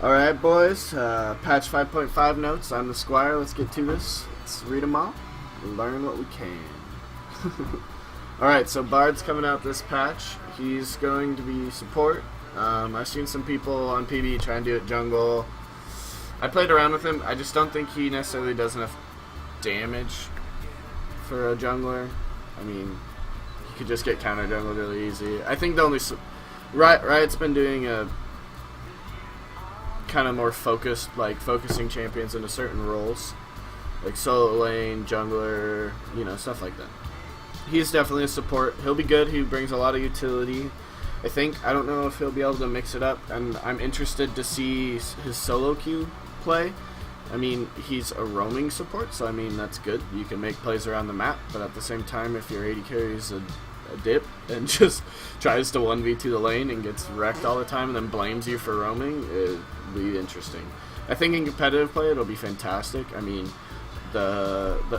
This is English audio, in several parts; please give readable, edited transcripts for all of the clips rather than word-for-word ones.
Alright, boys. Patch 5.5 notes. I'm the Squire. Let's get to this. Let's read them all. Learn what we can. Alright, so Bard's coming out this patch. He's going to be support. I've seen some people on PB try and do it jungle. I played around with him. I just don't think he necessarily does enough damage for a jungler. I mean, he could just get counter jungled really easy. I think the only... Riot's been doing a kind of more focused, like focusing champions into certain roles, like solo lane, jungler, you know, stuff like that. He's definitely a support. He'll be good. He brings a lot of utility. I don't know if he'll be able to mix it up, and I'm interested to see his solo queue play. I mean, he's a roaming support, so I mean, that's good. You can make plays around the map, but at the same time, if your AD carries a dip and just tries to 1v2 the lane and gets wrecked all the time and then blames you for roaming, it'd be interesting. I think in competitive play it'll be fantastic. I mean,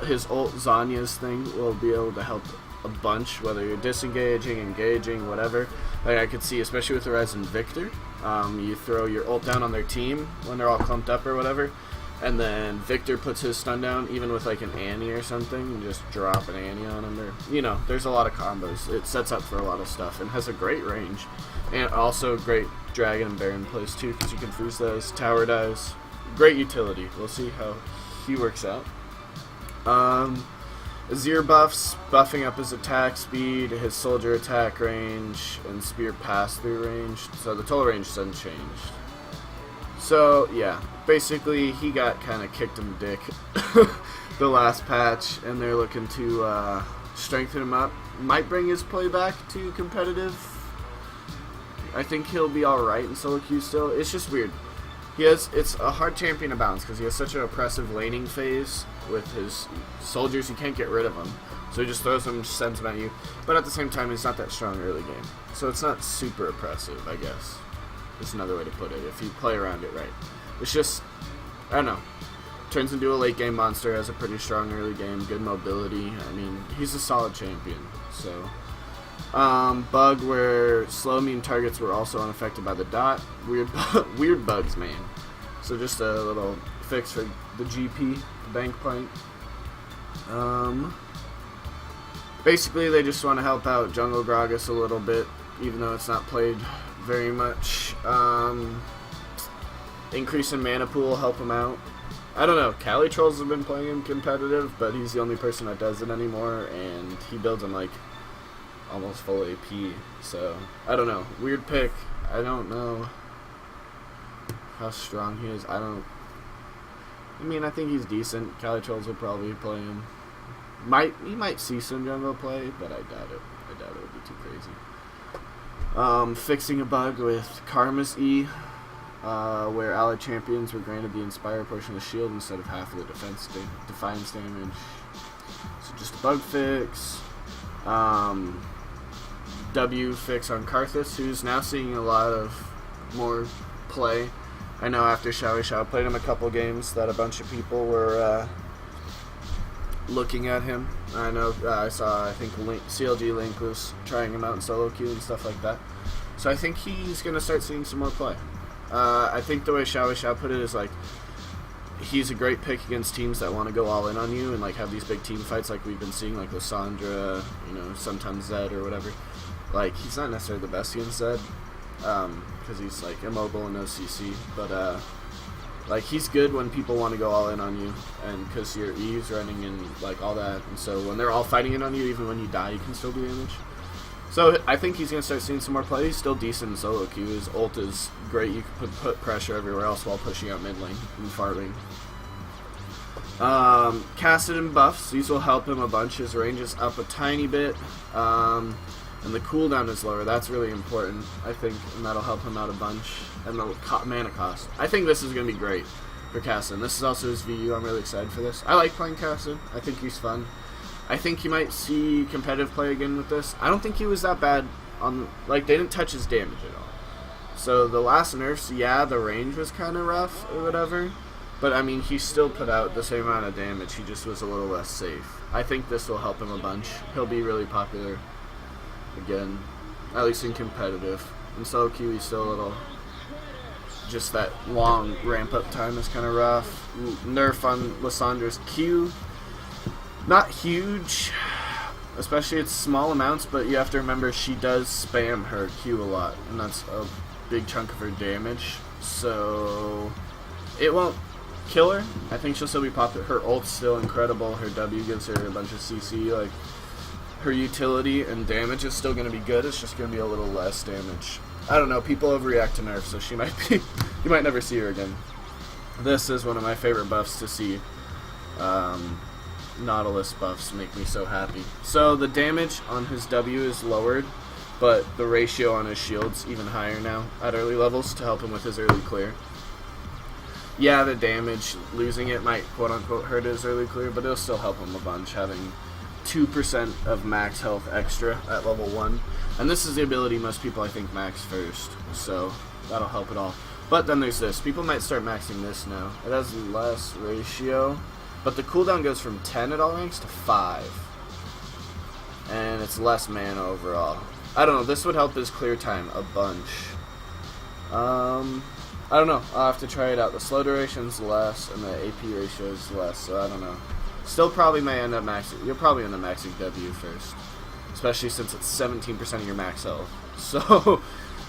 his ult Zanya's thing will be able to help a bunch, whether you're disengaging, engaging, whatever. Like I could see, especially with the Res and Victor, you throw your ult down on their team when they're all clumped up or whatever, and then Victor puts his stun down, even with like an Annie or something, and just drop an Annie on him. Or, you know, there's a lot of combos. It sets up for a lot of stuff and has a great range. And also great Dragon and Baron plays too, because you can freeze those. Tower dies. Great utility. We'll see how he works out. Azir buffs, buffing up his attack speed, his soldier attack range, and spear pass-through range. So the total range hasn't changed. So, yeah, basically he got kind of kicked in the dick the last patch, and they're looking to strengthen him up. Might bring his play back to competitive. I think he'll be alright in solo queue still. It's just weird. It's a hard champion to balance because he has such an oppressive laning phase with his soldiers. You can't get rid of him. So he just throws them, sends them at you. But at the same time, he's not that strong early game. So it's not super oppressive, I guess. Is another way to put it, if you play around it right. It's just, I don't know, turns into a late game monster, has a pretty strong early game, good mobility. I mean, he's a solid champion. So, bug where slow immune targets were also unaffected by the dot. Weird bugs, man. So just a little fix for the GP, the bank point. Basically, they just want to help out Jungle Gragas a little bit, even though it's not played very much. Increase in mana pool, help him out. I don't know, Cali Trolls have been playing him competitive, but he's the only person that does it anymore, and he builds him like almost full AP, so I don't know. Weird pick. I don't know how strong he is. I mean, I think he's decent. Cali Trolls will probably play him. He might see some jungle play, but I doubt it. I doubt it would be too crazy. Fixing a bug with Karma's E, where allied champions were granted the Inspire portion of the shield instead of half of the Defiance damage. So just a bug fix. W fix on Karthus, who's now seeing a lot of more play. I know after Zhao played him a couple games that a bunch of people were looking at him. I know I think CLG Link was trying him out in solo queue and stuff like that. So I think he's going to start seeing some more play. I think the way Zhao put it is like, he's a great pick against teams that want to go all in on you and like have these big team fights like we've been seeing, like Lissandra, you know, sometimes Zed or whatever. Like, he's not necessarily the best against Zed, because he's like immobile and no CC, but like, he's good when people want to go all in on you, and because your E's running and like all that, and so when they're all fighting in on you, even when you die, you can still do damage. So I think he's going to start seeing some more play. He's still decent in solo queue. His ult is great. You can put pressure everywhere else while pushing out mid lane and far lane. Kassadin buffs. These will help him a bunch. His range is up a tiny bit. And the cooldown is lower. That's really important, I think, and that'll help him out a bunch. And the mana cost. I think this is going to be great for Kassadin. This is also his VU. I'm really excited for this. I like playing Kassadin. I think he's fun. I think you might see competitive play again with this. I don't think he was that bad on, like, they didn't touch his damage at all. So the last nerfs, yeah, the range was kind of rough or whatever, but I mean, he still put out the same amount of damage. He just was a little less safe. I think this will help him a bunch. He'll be really popular again, at least in competitive. In solo queue, he's still a little just that long ramp up time is kind of rough. Nerf on Lissandra's Q, not huge, especially it's small amounts, but you have to remember she does spam her Q a lot, and that's a big chunk of her damage, so it won't kill her. I think she'll still be popular. Her ult's still incredible, her W gives her a bunch of CC, like, her utility and damage is still going to be good, it's just going to be a little less damage. I don't know, people overreact to Nerf, so she might be, you might never see her again. This is one of my favorite buffs to see. Nautilus buffs make me so happy. So the damage on his W is lowered, but the ratio on his shield's even higher now at early levels to help him with his early clear. Yeah, the damage, losing it might quote-unquote hurt his early clear, but it'll still help him a bunch, having 2% of max health extra at level 1. And this is the ability most people, I think, max first, so that'll help it all. But then there's this. People might start maxing this now. It has less ratio, but the cooldown goes from 10 at all ranks to 5. And it's less mana overall. I don't know, this would help his clear time a bunch. I don't know, I'll have to try it out. The slow duration's less, and the AP ratio is less, so I don't know. Still probably may end up maxing, you'll probably end up maxing W first. Especially since it's 17% of your max health. So,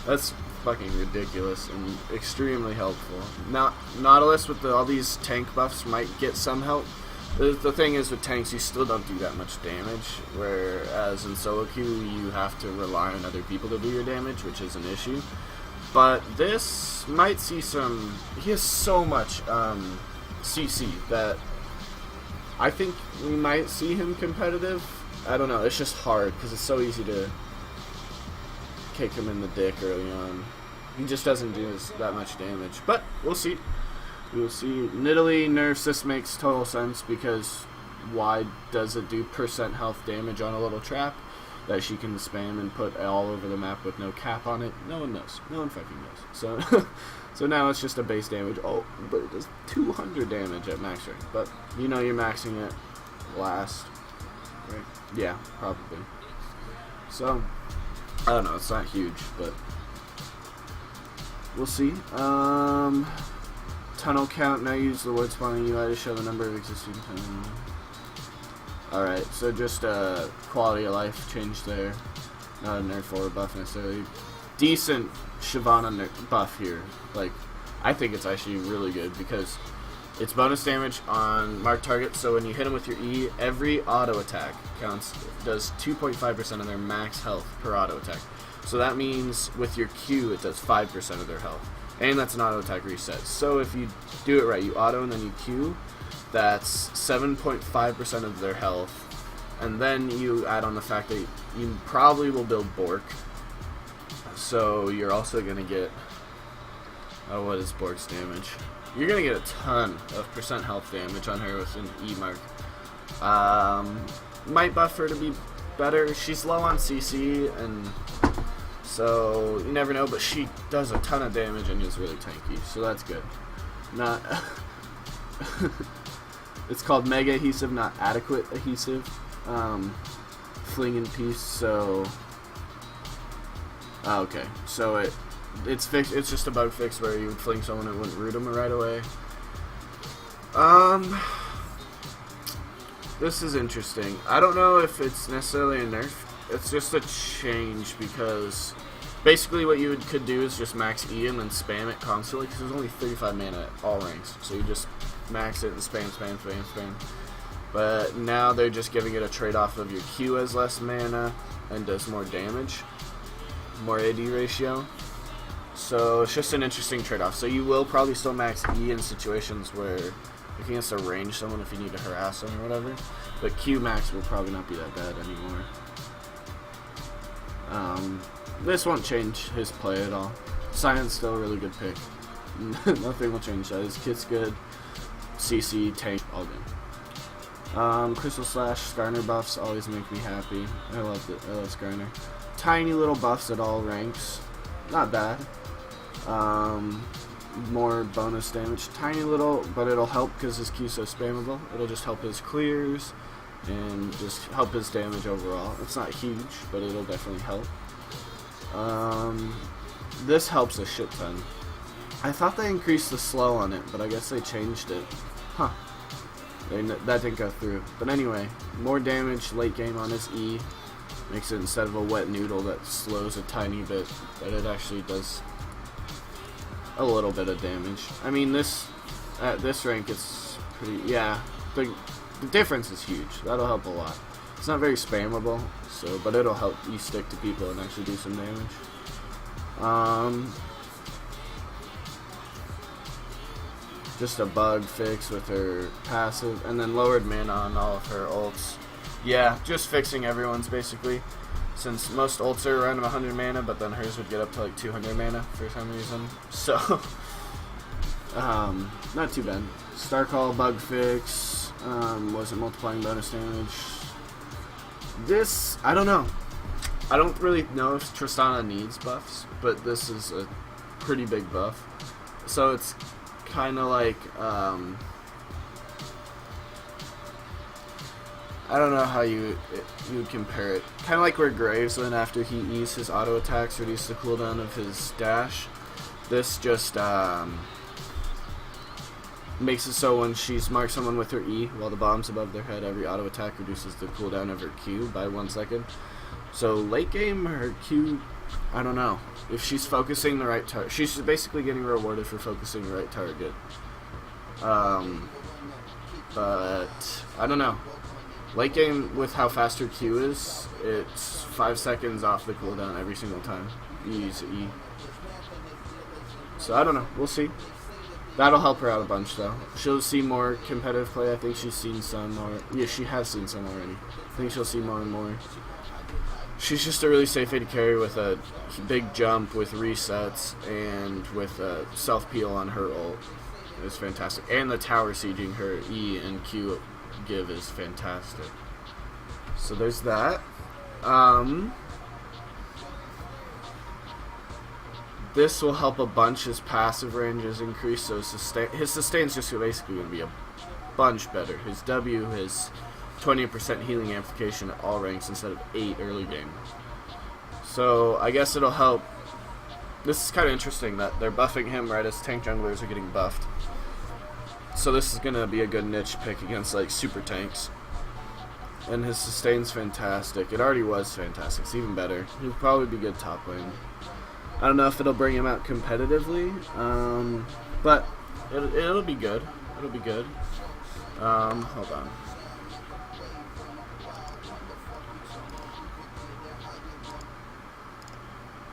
that's fucking ridiculous and extremely helpful. Now, Nautilus with all these tank buffs might get some help. The thing is with tanks, you still don't do that much damage, whereas in solo queue, you have to rely on other people to do your damage, which is an issue. But this might see some, he has so much CC that I think we might see him competitive. I don't know, it's just hard, because it's so easy to kick him in the dick early on. He just doesn't do that much damage, but we'll see. We'll see. Nidalee nerfs this makes total sense, because why does it do % health damage on a little trap that she can spam and put all over the map with no cap on it? No one knows. No one fucking knows. So, so now it's just a base damage. Oh, but it does 200 damage at max rank. But you know you're maxing it last, right? Yeah, probably. So, I don't know. It's not huge, but we'll see. Tunnel count, now use the word spawning UI to show the number of existing tunnels. Alright, so just quality of life change there. Not a nerf or a buff necessarily. Decent Shyvana buff here. Like, I think it's actually really good because it's bonus damage on marked targets, so when you hit them with your E, every auto attack does 2.5% of their max health per auto attack. So that means with your Q, it does 5% of their health. And that's an auto attack reset. So if you do it right, you auto and then you Q, that's 7.5% of their health. And then you add on the fact that you probably will build Bork. So you're also going to get, oh, what is Bork's damage? You're going to get a ton of % health damage on her with an E mark. Might buff her to be better. She's low on CC, and so you never know, but she does a ton of damage and is really tanky, so that's good. Not it's called mega adhesive, not adequate adhesive. Fling in peace, so okay, so it's fixed. It's just a bug fix where you would fling someone and wouldn't root them right away. This is interesting. I don't know if it's necessarily a nerf. It's just a change, because basically what you could do is just max E and then spam it constantly, because there's only 35 mana at all ranks. So you just max it and spam. But now they're just giving it a trade-off of your Q has less mana and does more damage, more AD ratio. So it's just an interesting trade-off. So you will probably still max E in situations where you can just arrange someone if you need to harass them or whatever. But Q max will probably not be that bad anymore. This won't change his play at all. Cyan's still a really good pick. Nothing will change that. His kit's good. CC, tank, all good. Crystal Slash, Skarner buffs always make me happy. I love Skarner. Tiny little buffs at all ranks. Not bad. More bonus damage. Tiny little, but it'll help because his Q's so spammable. It'll just help his clears and just help his damage overall. It's not huge, but it'll definitely help. This helps a shit ton. I thought they increased the slow on it, but I guess they changed it. Huh. That didn't go through. But anyway, more damage late game on his E. Makes it, instead of a wet noodle that slows a tiny bit, that it actually does a little bit of damage. I mean, at this rank, it's pretty, yeah, the difference is huge. That'll help a lot. It's not very spammable, but it'll help you stick to people and actually do some damage. Just a bug fix with her passive, and then lowered mana on all of her ults. Yeah, just fixing everyone's basically. Since most ults are around 100 mana, but then hers would get up to like 200 mana for some reason. So, not too bad. Star Call bug fix. Wasn't multiplying bonus damage. This, I don't know. I don't really know if Tristana needs buffs, but this is a pretty big buff. So it's kind of like, I don't know how you would compare it. Kind of like where Graves went after he eased his auto attacks, reduced the cooldown of his dash. This just makes it so when she marks someone with her E while the bomb's above their head, every auto attack reduces the cooldown of her Q by 1 second. So late game, her Q, I don't know. If she's focusing the right target, she's basically getting rewarded for focusing the right target. But I don't know. Late game, with how fast her Q is, it's 5 seconds off the cooldown every single time you use E. So I don't know. We'll see. That'll help her out a bunch, though. She'll see more competitive play. I think she's seen some, or yeah, she has seen some already. I think she'll see more and more. She's just a really safe AD carry with a big jump, with resets, and with a self-peel on her ult. It's fantastic. And the tower sieging her E and Q give is fantastic. So there's that. This will help a bunch. His passive ranges increase, so his sustain's just basically going to be a bunch better. His W, his 20% healing amplification at all ranks instead of 8 early game. So I guess it'll help. This is kind of interesting that they're buffing him right as tank junglers are getting buffed. So this is going to be a good niche pick against like super tanks. And his sustain's fantastic. It already was fantastic. It's even better. He'll probably be good top lane. I don't know if it'll bring him out competitively, but it'll be good. It'll be good. Hold on.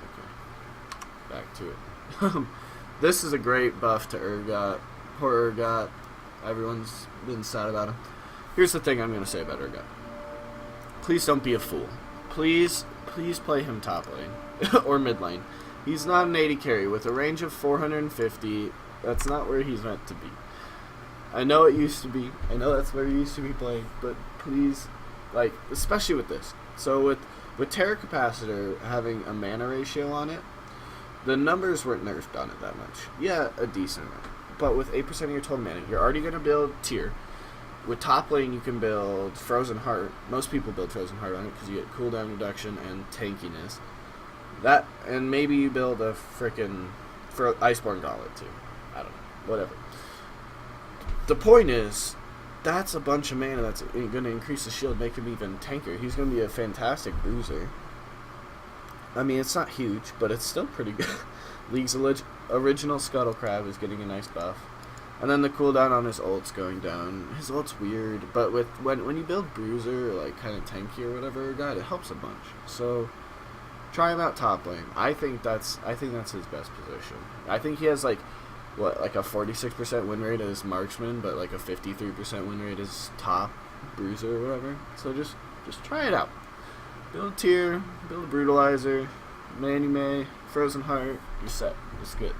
Okay. Back to it. This is a great buff to Urgot. Poor Urgot. Everyone's been sad about him. Here's the thing I'm going to say about Urgot. Please don't be a fool. Please play him top lane or mid lane. He's not an 80 carry with a range of 450. That's not where he's meant to be. I know it used to be. I know that's where he used to be playing. But please, like, especially with this. So with Terra Capacitor having a mana ratio on it, the numbers weren't nerfed on it that much. Yeah, a decent amount. But with 8% of your total mana, you're already going to build tier. With top lane, you can build Frozen Heart. Most people build Frozen Heart on it because you get cooldown reduction and tankiness. That, and maybe you build a frickin' Iceborne Gauntlet too. I don't know. Whatever. The point is, that's a bunch of mana that's going to increase the shield, make him even tanker. He's going to be a fantastic bruiser. I mean, it's not huge, but it's still pretty good. League's original Scuttle Crab is getting a nice buff. And then the cooldown on his ult's going down. His ult's weird, but when you build bruiser, or like kind of tanky or whatever, God, it helps a bunch. So try him out top lane. I think that's his best position. I think he has like a 46% win rate as marksman, but like a 53% win rate as top bruiser or whatever. So just try it out. Build a tier, build a brutalizer, May, Frozen Heart, you're set. It's good.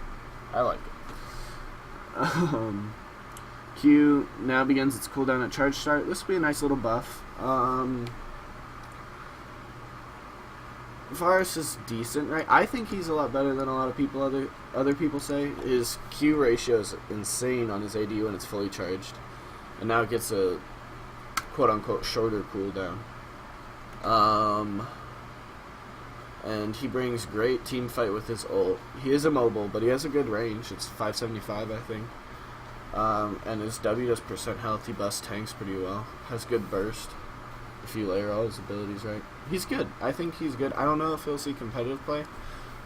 I like it. Q now begins its cooldown at charge start. This will be a nice little buff. Varus is decent, right? I think he's a lot better than a lot of people other people say. His Q ratio is insane on his AD when it's fully charged, and now it gets a quote unquote shorter cooldown. and he brings great team fight with his ult. He is immobile, but he has a good range. It's 575, I think. And his W does percent health. He busts tanks pretty well. Has good burst. If you layer all his abilities right, he's good. I think he's good. I don't know if he'll see competitive play.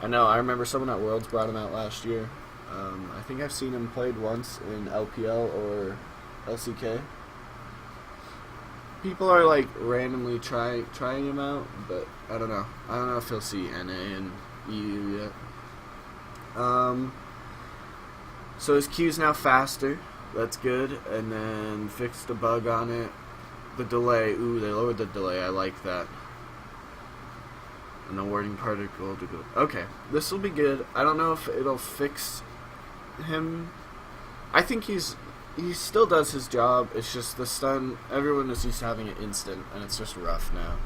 I know. I remember someone at Worlds brought him out last year. I think I've seen him played once in LPL or LCK. People are like randomly trying him out, but I don't know. I don't know if he'll see NA and EU yet. So his Q's now faster. That's good. And then fixed a bug on it. The delay. Ooh, they lowered the delay. I like that. An awarding particle to go. Okay, this will be good. I don't know if it'll fix him. I think he still does his job. It's just the stun. Everyone is used to having it instant, and it's just rough now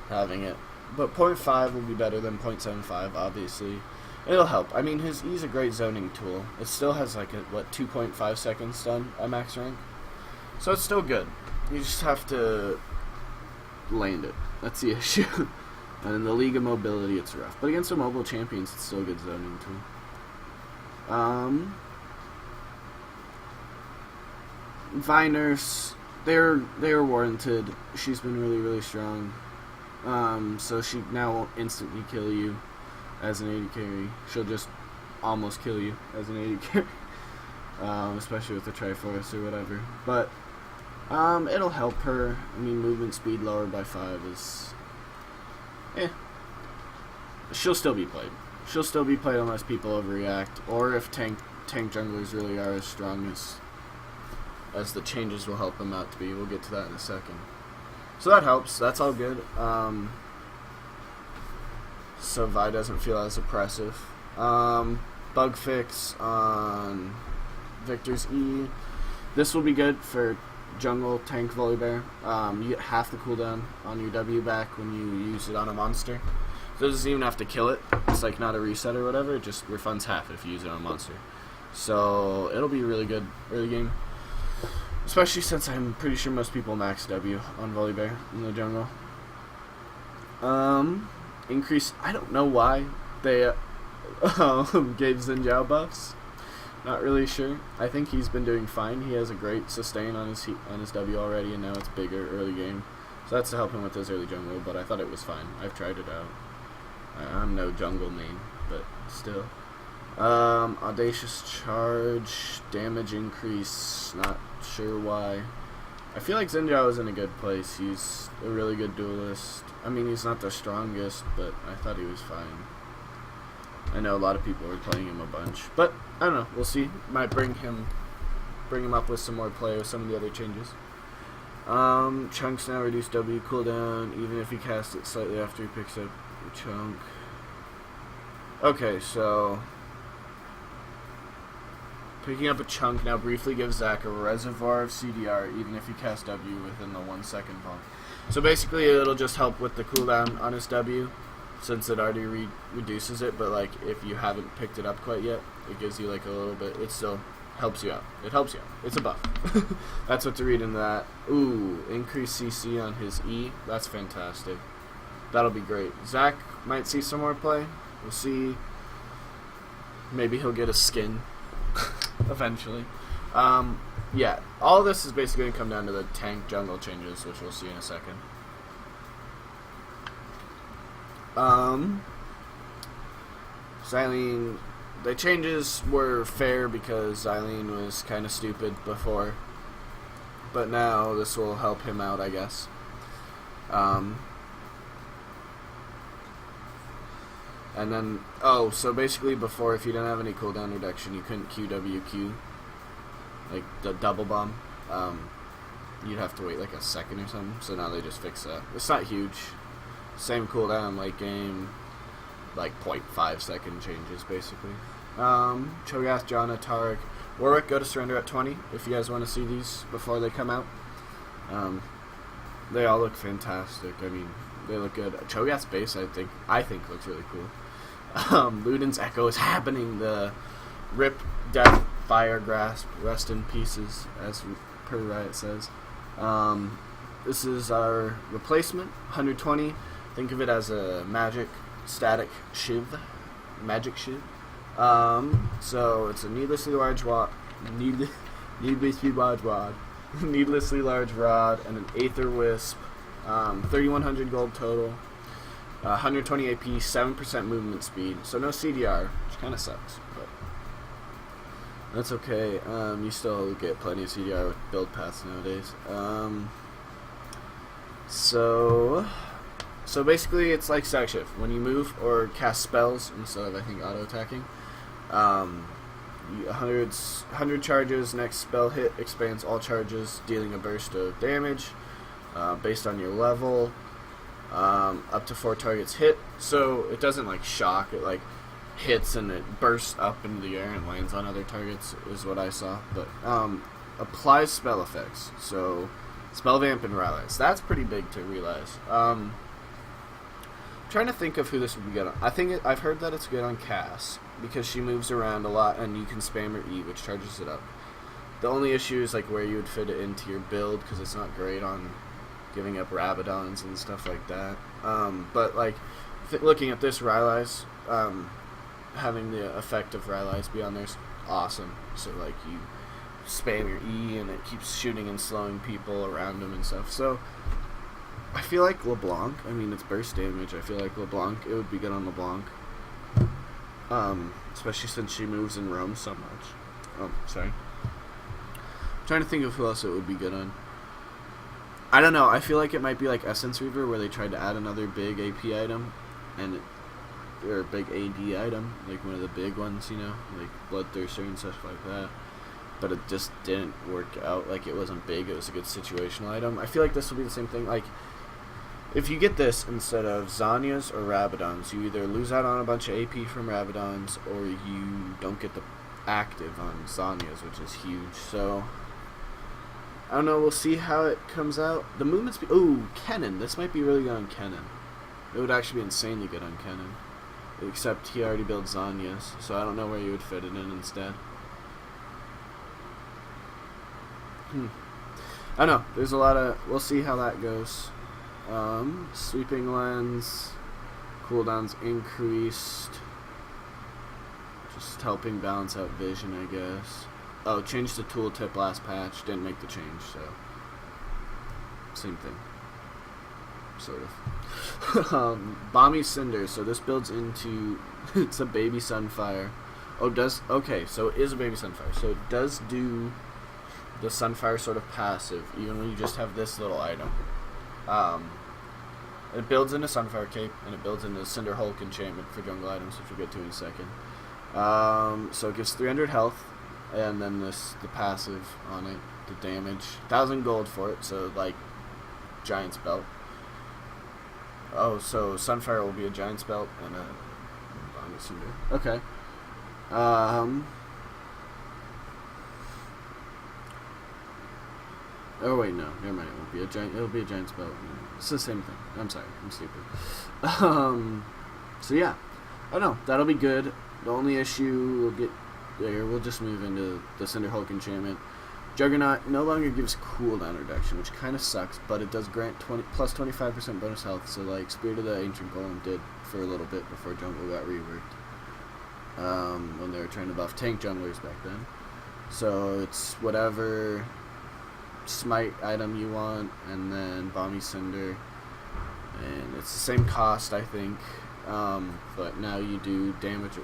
having it. But 0.5 will be better than 0.75, obviously. It'll help. I mean, his E's a great zoning tool. It still has like a 2.5 second stun at max rank, so it's still good. You just have to land it. That's the issue. And in the League of Mobility, it's rough. But against the mobile champions, it's still a good zoning tool. Viners, they're warranted. She's been really, really strong. So she now won't instantly kill you as an AD carry. She'll just almost kill you as an AD carry. Especially with the Triforce or whatever. But it'll help her. I mean, movement speed lowered by 5 is... She'll still be played. She'll still be played unless people overreact, or if tank junglers really are as strong as the changes will help them out to be. We'll get to that in a second. So that helps. That's all good. So Vi doesn't feel as oppressive. Bug fix on Victor's E. This will be good for jungle tank Volibear. You get half the cooldown on your W back when you use it on a monster. So it doesn't even have to kill it. It's like not a reset or whatever. It just refunds half if you use it on a monster. So it'll be really good early game. Especially since I'm pretty sure most people max W on Volibear in the jungle. Increase. I don't know why they gave Zhao buffs. Not really sure. I think he's been doing fine. He has a great sustain on his W already, and now it's bigger early game. So that's to help him with his early jungle, but I thought it was fine. I've tried it out. I'm no jungle main, but still. Audacious charge, damage increase, not sure why. I feel like Zhao is in a good place. He's a really good duelist. I mean, he's not the strongest, but I thought he was fine. I know a lot of people are playing him a bunch, but I don't know. We'll see. Might bring him up with some more play with some of the other changes. Chunks now reduce W cooldown, even if he casts it slightly after he picks up a chunk. Okay, so picking up a chunk now briefly gives Zach a reservoir of CDR, even if he casts W within the 1 second bump. So basically, it'll just help with the cooldown on his W, since it already reduces it. But like, if you haven't picked it up quite yet, it gives you like a little bit. It still helps you out. It helps you out. It's a buff. That's what to read in that. Ooh, increase CC on his E. That's fantastic. That'll be great. Zach might see some more play. We'll see. Maybe he'll get a skin eventually. Yeah, all this is basically going to come down to the tank jungle changes, which we'll see in a second. Xylene, the changes were fair because Xylene was kind of stupid before, but now this will help him out, I guess. And then, so basically before, if you didn't have any cooldown reduction, you couldn't QWQ, like the double bomb. You'd have to wait like a second or something, so now they just fix that. It's not huge. Same cooldown, late game, like 0.5 second changes, basically. Cho'Gath, Janna, Taric, Warwick, go to surrender at 20, if you guys want to see these before they come out. They all look fantastic. I mean, they look good. Cho'Gath's base, I think looks really cool. Luden's Echo is happening. The Rip, Death, Fire, Grasp, Rest in Pieces, as per Riot says. This is our replacement, 120. Think of it as a magic static shiv, magic shiv. So it's a needlessly large rod, needlessly large rod, and an Aether Wisp. 3,100 gold total. 120 AP, 7% movement speed. So no CDR, which kind of sucks, but that's okay. You still get plenty of CDR with build paths nowadays. So basically it's like static shift. When you move or cast spells instead of, I think, auto attacking, 100 charges, next spell hit expands all charges, dealing a burst of damage based on your level. Up to 4 targets hit, so it doesn't like shock, it like hits and it bursts up into the air and lands on other targets, is what I saw. But applies spell effects, so spell vamp and rallies. That's pretty big to realize. Trying to think of who this would be good on. I've heard that it's good on Cass because she moves around a lot and you can spam her E, which charges it up. The only issue is like where you would fit it into your build, because it's not great on giving up Rabadons and stuff like that. But like looking at this, Rylai's having the effect of Rylai's be on there is awesome. So like you spam your E and it keeps shooting and slowing people around them and stuff. So I feel like LeBlanc, I mean it's burst damage, I feel like LeBlanc, it would be good on LeBlanc. Especially since she moves and roams so much. Oh, sorry. I'm trying to think of who else it would be good on. I don't know, I feel like it might be like Essence Reaver, where they tried to add another big AP item, or a big AD item, like one of the big ones, you know, like Bloodthirster and stuff like that. But it just didn't work out. Like, it wasn't big, it was a good situational item. I feel like this will be the same thing. Like, if you get this instead of Zanyas or Rabadons, you either lose out on a bunch of AP from Rabadons, or you don't get the active on Zanyas, which is huge. So I don't know, we'll see how it comes out. The movement speed... Ooh, Kennen. This might be really good on Kennen. It would actually be insanely good on Kennen. Except he already built Zanyas, so I don't know where you would fit it in instead. I don't know. There's a lot of... We'll see how that goes. Sweeping Lens. Cooldowns increased. Just helping balance out vision, I guess. Oh, changed the tooltip last patch. Didn't make the change, so same thing, sort of. Balmy Cinder. So this builds into it's a baby Sunfire. Oh, okay? So it is a baby Sunfire. So it does do the Sunfire sort of passive, even when you just have this little item. It builds into Sunfire Cape, and it builds into Cinder Hulk enchantment for jungle items, which we'll get to in a second. So it gives 300 health. And then the passive on it, the damage, 1,000 gold for it, so like Giant's Belt. Oh, so Sunfire will be a Giant's Belt and a Balmy Cinder. Okay. Oh wait, no, never mind. It won't be a giant. It'll be a Giant's Belt. It's the same thing. I'm sorry, I'm stupid. So yeah, I don't know. That'll be good. The only issue we'll get. We'll just move into the Cinder Hulk enchantment. Juggernaut no longer gives cooldown reduction, which kind of sucks, but it does grant plus 25% bonus health, so like Spirit of the Ancient Golem did for a little bit before jungle got reworked. When they were trying to buff tank junglers back then. So it's whatever smite item you want, and then Balmy Cinder. And it's the same cost, I think, but now you do damage.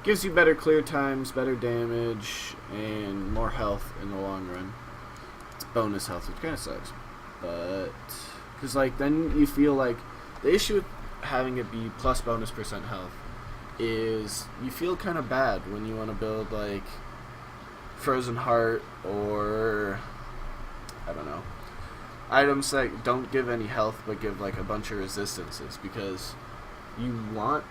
Gives you better clear times, better damage, and more health in the long run. It's bonus health, which kind of sucks. But, because like, then you feel like, the issue with having it be plus bonus percent health is you feel kind of bad when you want to build like Frozen Heart or, I don't know, items that don't give any health but give like a bunch of resistances, because you want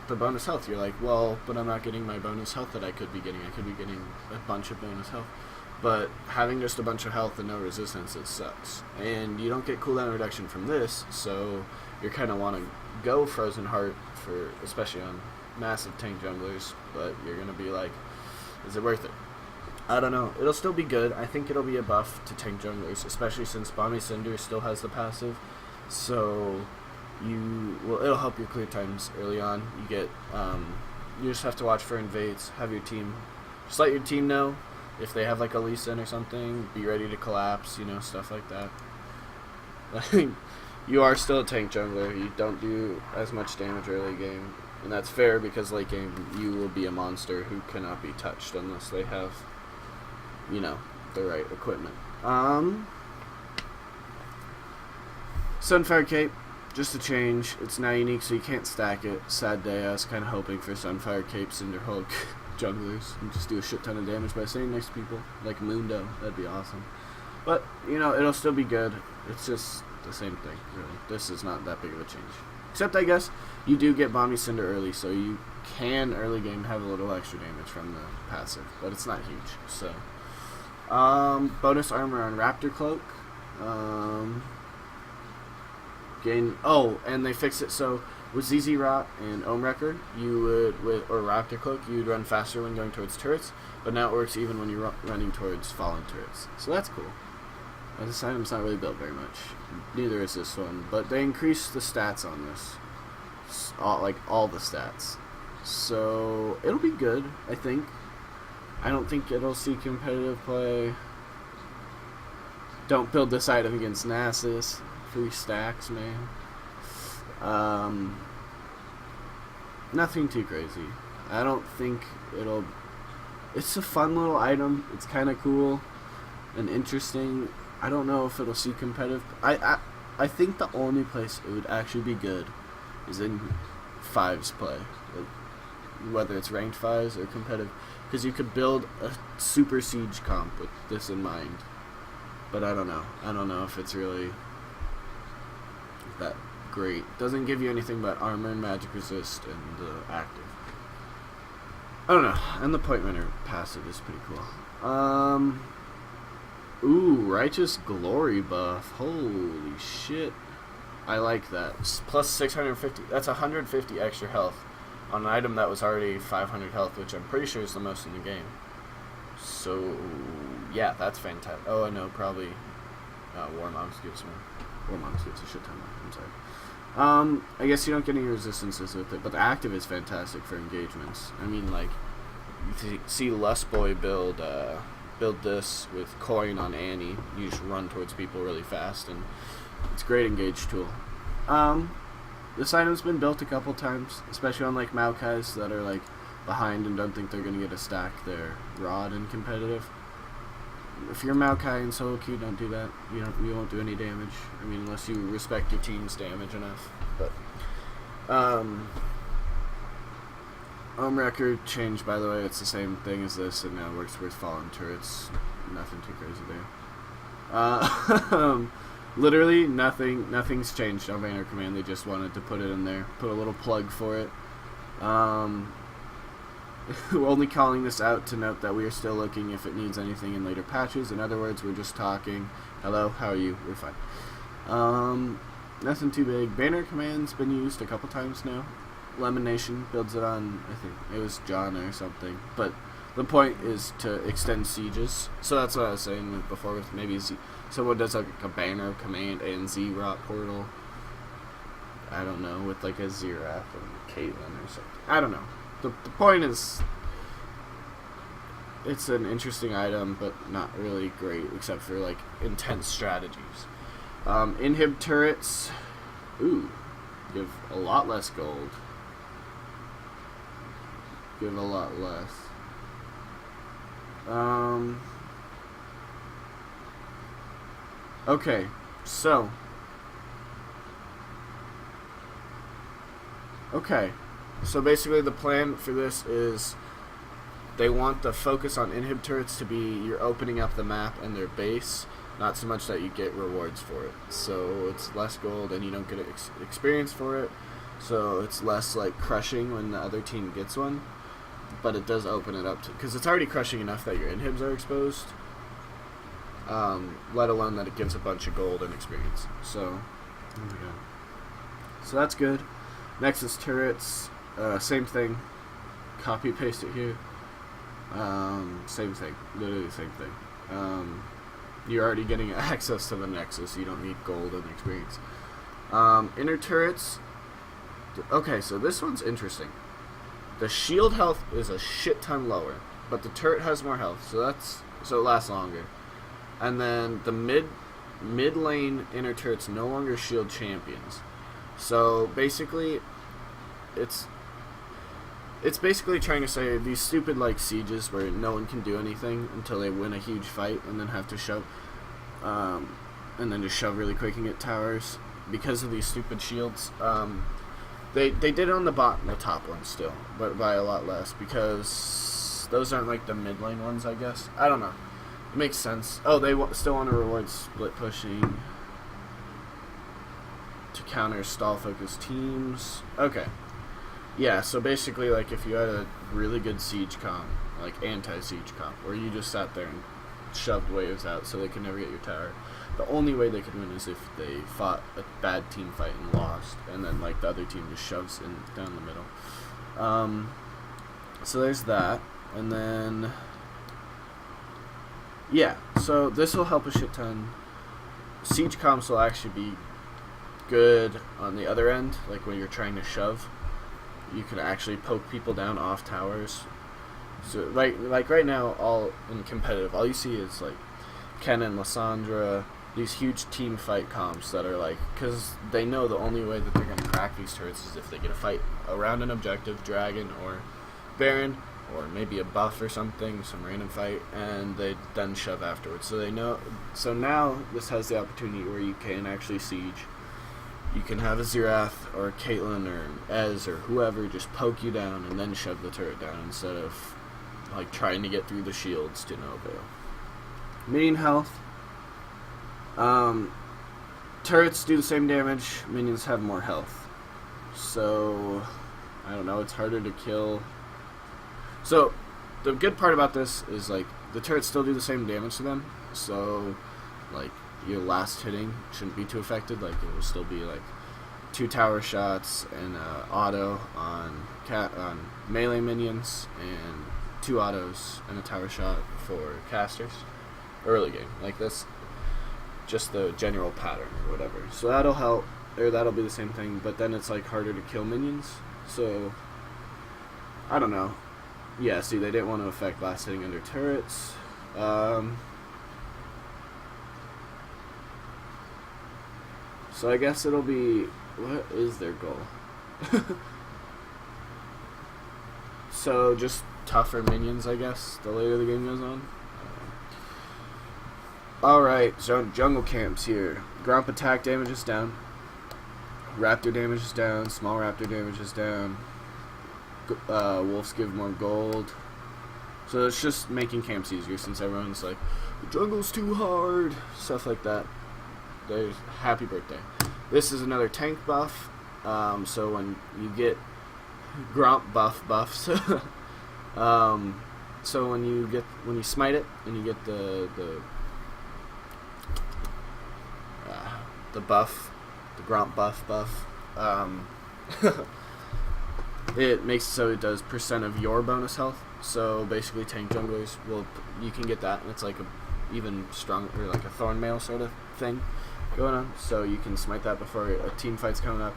the bonus health. You're like, well, but I'm not getting my bonus health that I could be getting. I could be getting a bunch of bonus health. But having just a bunch of health and no resistance, it sucks. And you don't get cooldown reduction from this, so you kind of want to go Frozen Heart, for especially on massive tank junglers, but you're going to be like, is it worth it? I don't know. It'll still be good. I think it'll be a buff to tank junglers, especially since Balmy Cinder still has the passive. So it'll help you clear times early on. You just have to watch for invades. Just let your team know if they have like a Lee Sin or something. Be ready to collapse, stuff like that. You are still a tank jungler. You don't do as much damage early game, and that's fair because late game you will be a monster who cannot be touched unless they have, the right equipment. Sunfire Cape, just a change. It's now unique, so you can't stack it. Sad day. I was kind of hoping for Sunfire Cape, Cinderhulk junglers and just do a shit ton of damage by staying next to people, like Mundo. That'd be awesome. But, it'll still be good. It's just the same thing, really. This is not that big of a change. Except, I guess, you do get Bomby Cinder early, so you can early game have a little extra damage from the passive, but it's not huge. So, bonus armor on Raptor Cloak. And they fixed it so with ZZ Rot and Ohm Wrecker, or Raptor Cloak, you would run faster when going towards turrets, but now it works even when you're running towards fallen turrets. So that's cool. This item's not really built very much. Neither is this one, but they increased the stats on this. All the stats. So, it'll be good, I think. I don't think it'll see competitive play. Don't build this item against Nasus. 3 stacks, man. Nothing too crazy. I don't think it's a fun little item. It's kind of cool and interesting. I don't know if it'll see competitive. I think the only place it would actually be good is in 5s play. Whether it's ranked 5s or competitive. Because you could build a super siege comp with this in mind. But I don't know. I don't know if it's really that great. Doesn't give you anything but armor and magic resist and active. I don't know. And the point runner passive is pretty cool. Ooh, Righteous Glory buff. Holy shit. I like that. Plus 650. That's 150 extra health on an item that was already 500 health, which I'm pretty sure is the most in the game. So, yeah, that's fantastic. Oh, I know, probably Warmogs gives more. Warmogs gives a shit ton more. I'm sorry. I guess you don't get any resistances with it, but the active is fantastic for engagements. I mean, like, you see Lustboy build this with Coin on Annie. You just run towards people really fast, and it's a great engage tool. This item's been built a couple times, especially on like Maokais that are like behind and don't think they're gonna get a stack their rod in competitive. If you're Maokai in solo queue, don't do that. You won't do any damage. I mean, unless you respect your team's damage enough. But record changed, by the way. It's the same thing as this. It now works with fallen turrets. Nothing too crazy there. Literally nothing's changed on Banner Command. They just wanted to put it in there. Put a little plug for it. We're only calling this out to note that we are still looking if it needs anything in later patches. In other words, we're just talking. Hello, how are you? We're fine. Nothing too big. Banner Command's been used a couple times now. Lemon Nation builds it on, I think it was John or something. But the point is to extend sieges. So that's what I was saying before with maybe someone does like a Banner Command and Z-Rot portal. I don't know, with like a Xerath and Caitlyn or something. I don't know. The point is, it's an interesting item, but not really great, except for like intense strategies. Inhib turrets, give a lot less gold. Give a lot less. Okay, so. So basically the plan for this is they want the focus on inhib turrets to be you're opening up the map and their base, not so much that you get rewards for it. So it's less gold and you don't get experience for it, so it's less like crushing when the other team gets one, but it does open it up to, because it's already crushing enough that your inhibs are exposed, let alone that it gives a bunch of gold and experience. So there we go. So that's good. Nexus turrets, same thing. Copy paste it here. Same thing. Literally the same thing. You're already getting access to the Nexus. You don't need gold and experience. Inner turrets. Okay, so this one's interesting. The shield health is a shit ton lower, but the turret has more health, so it lasts longer. And then the mid lane inner turrets no longer shield champions. So basically, it's basically trying to say these stupid like sieges where no one can do anything until they win a huge fight and then have to shove, and then just shove really quick and get towers because of these stupid shields. They did it on the top one still, but by a lot less because those aren't like the mid lane ones, I guess. I don't know. It makes sense. Oh, they still want to reward split pushing to counter stall focused teams. Okay. Yeah, so basically, like, if you had a really good siege comp, like anti-siege comp, where you just sat there and shoved waves out so they could never get your tower, the only way they could win is if they fought a bad team fight and lost, and then, like, the other team just shoves in down the middle. So there's that, and then, yeah, so this will help a shit ton. Siege comps will actually be good on the other end, like when you're trying to shove. You can actually poke people down off towers. So like right now, all in competitive, all you see is like Ken and Lysandra, these huge team fight comps that are like, because they know the only way that they're going to crack these turrets is if they get a fight around an objective, dragon or baron, or maybe a buff or something, some random fight, and they then shove afterwards. So they know. So now this has the opportunity where you can actually siege. You can have a Xerath or a Caitlyn or Ez or whoever just poke you down and then shove the turret down instead of like trying to get through the shields to no avail. Minion health. Turrets do the same damage. Minions have more health. So I don't know. It's harder to kill. So the good part about this is like the turrets still do the same damage to them. So like your last hitting shouldn't be too affected. Like it will still be like 2 tower shots and auto on melee minions and 2 autos and a tower shot for casters. Early game, like this, just the general pattern or whatever. So that'll help, or that'll be the same thing. But then it's like harder to kill minions. So I don't know. Yeah, see, they didn't want to affect last hitting under turrets. So I guess it'll be, what is their goal? So just tougher minions, I guess, the later the game goes on. Alright, so jungle camps here. Gromp attack damage is down. Raptor damage is down. Small raptor damage is down. Wolves give more gold. So it's just making camps easier since everyone's like, the jungle's too hard. Stuff like that. There's happy birthday. This is another tank buff. So when you get Gromp buffs, so when you smite it and you get the buff, the Gromp buff, it makes it so it does % of your bonus health. So basically, tank junglers you can get that, and it's like a even stronger, like a thorn mail sort of thing going on. So you can smite that before a team fight's coming up,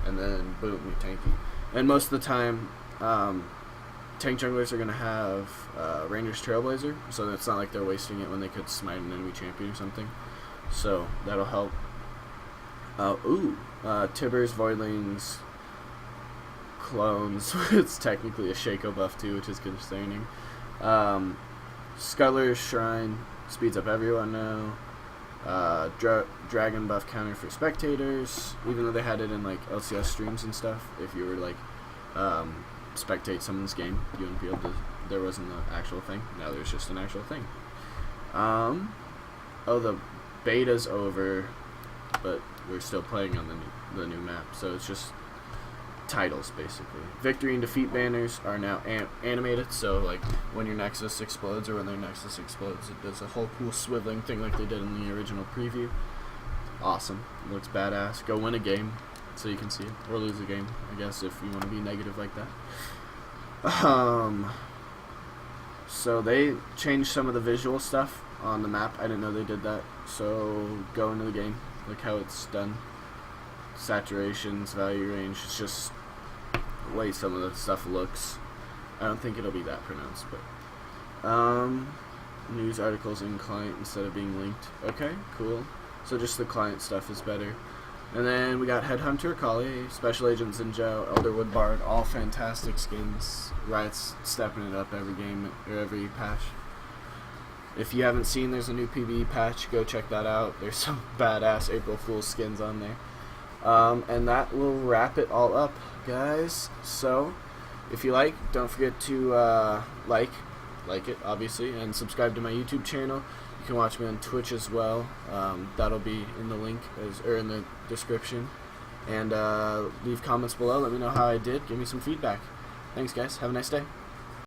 and then boom, you're tanky. And most of the time, tank junglers are gonna have Ranger's Trailblazer, so it's not like they're wasting it when they could smite an enemy champion or something. So that'll help. Tibbers, Voidlings, clones. It's technically a Shaco buff too, which is concerning. Scuttler's Shrine speeds up everyone now. Dragon buff counter for spectators, even though they had it in like LCS streams and stuff. If you were like spectate someone's game, you wouldn't be able to. There wasn't an actual thing. Now there's just an actual thing. The beta's over, but we're still playing on the new map, so it's just titles basically. Victory and defeat banners are now animated, so like when your Nexus explodes or when their Nexus explodes, it does a whole cool swiveling thing like they did in the original preview. Awesome. It looks badass. Go win a game so you can see it, or lose a game, I guess, if you want to be negative like that. So they changed some of the visual stuff on the map. I didn't know they did that. So go into the game, look how it's done. saturations, value range. It's just the way some of the stuff looks. I don't think it'll be that pronounced, but news articles in client instead of being linked. Okay, cool. So just the client stuff is better. And then we got Headhunter Akali, Special Agents and Zhao, Elderwood Bard, all fantastic skins. Riot's stepping it up every game or every patch. If you haven't seen, there's a new PvE patch. Go check that out. There's some badass April Fool's skins on there. And that will wrap it all up, guys. So, if you like, don't forget to like it, obviously, and subscribe to my YouTube channel. You can watch me on Twitch as well. That'll be in the link, or in the description. And leave comments below. Let me know how I did. Give me some feedback. Thanks, guys. Have a nice day.